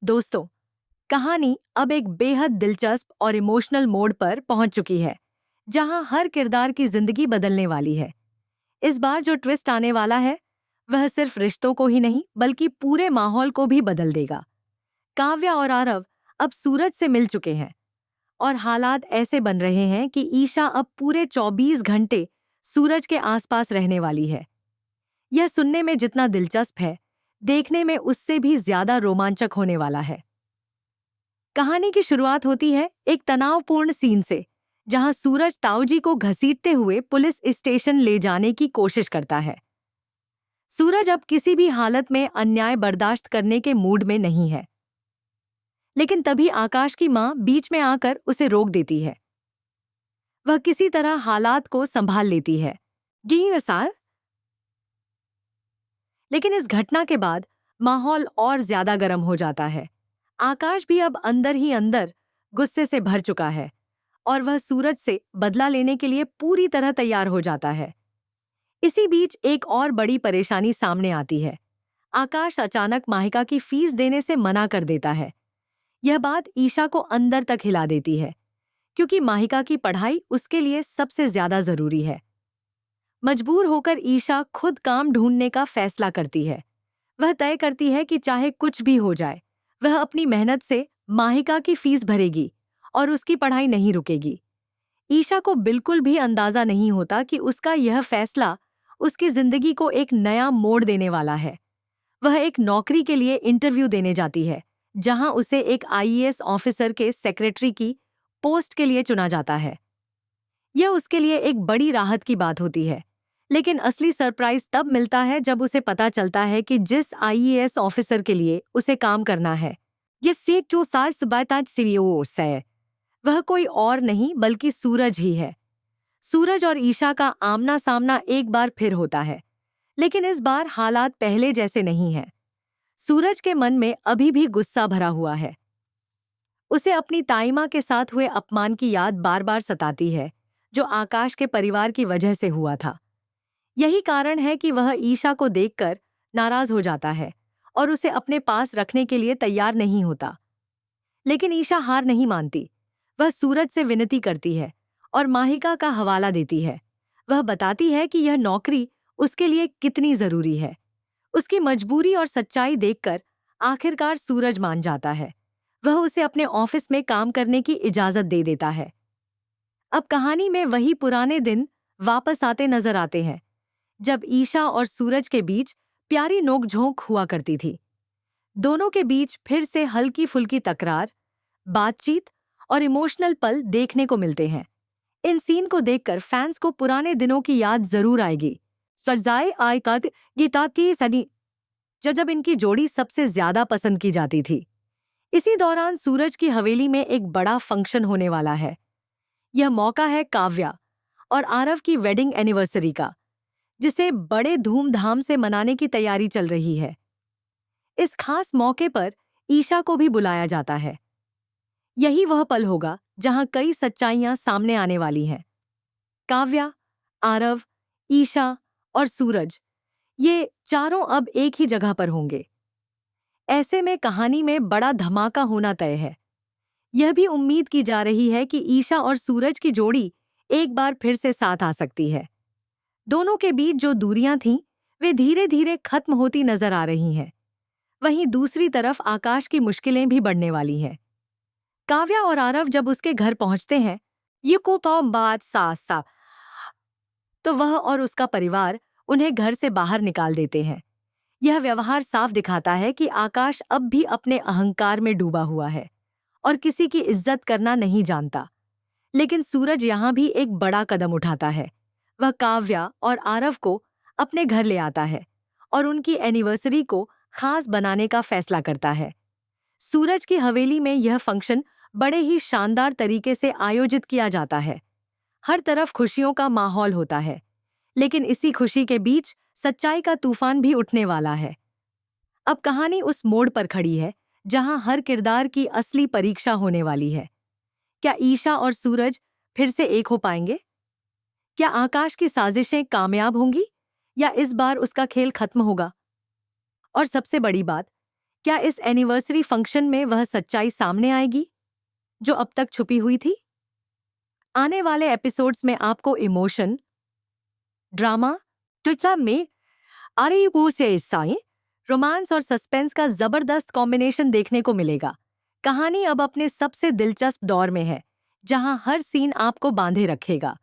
दोस्तों, कहानी अब एक बेहद दिलचस्प और इमोशनल मोड़ पर पहुंच चुकी है, जहां हर किरदार की जिंदगी बदलने वाली है। इस बार जो ट्विस्ट आने वाला है, वह सिर्फ रिश्तों को ही नहीं, बल्कि पूरे माहौल को भी बदल देगा। काव्या और आरव अब सूरज से मिल चुके हैं, और हालात ऐसे बन रहे हैं कि ईशा अब पूरे 24 घंटे सूरज के आसपास रहने वाली है। यह सुनने में जितना दिलचस्प है, देखने में उससे भी ज्यादा रोमांचक होने वाला है। कहानी की शुरुआत होती है एक तनावपूर्ण सीन से, जहां सूरज ताऊजी को घसीटते हुए पुलिस स्टेशन ले जाने की कोशिश करता है। सूरज अब किसी भी हालत में अन्याय बर्दाश्त करने के मूड में नहीं है, लेकिन तभी आकाश की मां बीच में आकर उसे रोक देती है। वह किसी तरह हालात को संभाल लेती है। जी सर। लेकिन इस घटना के बाद माहौल और ज्यादा गर्म हो जाता है। आकाश भी अब अंदर ही अंदर गुस्से से भर चुका है, और वह सूरज से बदला लेने के लिए पूरी तरह तैयार हो जाता है। इसी बीच एक और बड़ी परेशानी सामने आती है। आकाश अचानक माहिका की फीस देने से मना कर देता है। यह बात ईशा को अंदर तक हिला देती है, क्योंकि माहिका की पढ़ाई उसके लिए सबसे ज्यादा जरूरी है। मजबूर होकर ईशा खुद काम ढूंढने का फैसला करती है। वह तय करती है कि चाहे कुछ भी हो जाए, वह अपनी मेहनत से माहिका की फीस भरेगी और उसकी पढ़ाई नहीं रुकेगी। ईशा को बिल्कुल भी अंदाजा नहीं होता कि उसका यह फैसला उसकी जिंदगी को एक नया मोड़ देने वाला है। वह एक नौकरी के लिए इंटरव्यू देने जाती है, जहां उसे एक आईएएस ऑफिसर के सेक्रेटरी की पोस्ट के लिए चुना जाता है। यह उसके लिए एक बड़ी राहत की बात होती है, लेकिन असली सरप्राइज तब मिलता है जब उसे पता चलता है कि जिस आईएएस ऑफिसर के लिए उसे काम करना है, ये सीट जो सार सुबाताज सीरियोस है, वह कोई और नहीं बल्कि सूरज ही है। सूरज और ईशा का आमना सामना एक बार फिर होता है, लेकिन इस बार हालात पहले जैसे नहीं हैं। सूरज के मन में अभी भी गुस्सा भरा हुआ है। उसे अपनी ताईमा के साथ हुए अपमान की याद बार बार सताती है, जो आकाश के परिवार की वजह से हुआ था। यही कारण है कि वह ईशा को देखकर नाराज हो जाता है और उसे अपने पास रखने के लिए तैयार नहीं होता। लेकिन ईशा हार नहीं मानती। वह सूरज से विनती करती है और माहिका का हवाला देती है। वह बताती है कि यह नौकरी उसके लिए कितनी जरूरी है। उसकी मजबूरी और सच्चाई देखकर आखिरकार सूरज मान जाता है। वह उसे अपने ऑफिस में काम करने की इजाजत दे देता है। अब कहानी में वही पुराने दिन वापस आते नजर आते हैं, जब ईशा और सूरज के बीच प्यारी नोकझोंक हुआ करती थी। दोनों के बीच फिर से हल्की फुल्की तकरार, बातचीत और इमोशनल पल देखने को मिलते हैं। इन सीन को देखकर फैंस को पुराने दिनों की याद जरूर आएगी। सजाए आय कद गीता की सनी, जब इनकी जोड़ी सबसे ज्यादा पसंद की जाती थी। इसी दौरान सूरज की हवेली में एक बड़ा फंक्शन होने वाला है। यह मौका है काव्या और आरव की वेडिंग एनिवर्सरी का, जिसे बड़े धूमधाम से मनाने की तैयारी चल रही है। इस खास मौके पर ईशा को भी बुलाया जाता है। यही वह पल होगा जहां कई सच्चाइयां सामने आने वाली हैं। काव्या, आरव, ईशा और सूरज, ये चारों अब एक ही जगह पर होंगे। ऐसे में कहानी में बड़ा धमाका होना तय है। यह भी उम्मीद की जा रही है कि ईशा और सूरज की जोड़ी एक बार फिर से साथ आ सकती है। दोनों के बीच जो दूरियां थीं, वे धीरे धीरे खत्म होती नजर आ रही हैं। वहीं दूसरी तरफ आकाश की मुश्किलें भी बढ़ने वाली हैं। काव्या और आरव जब उसके घर पहुंचते हैं, ये को तो बात साफ साफ, तो वह और उसका परिवार उन्हें घर से बाहर निकाल देते हैं। यह व्यवहार साफ दिखाता है कि आकाश अब भी अपने अहंकार में डूबा हुआ है और किसी की इज्जत करना नहीं जानता। लेकिन सूरज यहाँ भी एक बड़ा कदम उठाता है। वह काव्या और आरव को अपने घर ले आता है और उनकी एनिवर्सरी को खास बनाने का फैसला करता है। सूरज की हवेली में यह फंक्शन बड़े ही शानदार तरीके से आयोजित किया जाता है। हर तरफ खुशियों का माहौल होता है, लेकिन इसी खुशी के बीच सच्चाई का तूफान भी उठने वाला है। अब कहानी उस मोड़ पर खड़ी है जहां हर किरदार की असली परीक्षा होने वाली है। क्या ईशा और सूरज फिर से एक हो पाएंगे? क्या आकाश की साजिशें कामयाब होंगी, या इस बार उसका खेल खत्म होगा? और सबसे बड़ी बात, क्या इस एनिवर्सरी फंक्शन में वह सच्चाई सामने आएगी जो अब तक छुपी हुई थी? आने वाले एपिसोड्स में आपको इमोशन, ड्रामा, ट्विटर में आरे से ईसाई, रोमांस और सस्पेंस का जबरदस्त कॉम्बिनेशन देखने को मिलेगा। कहानी अब अपने सबसे दिलचस्प दौर में है, जहां हर सीन आपको बांधे रखेगा।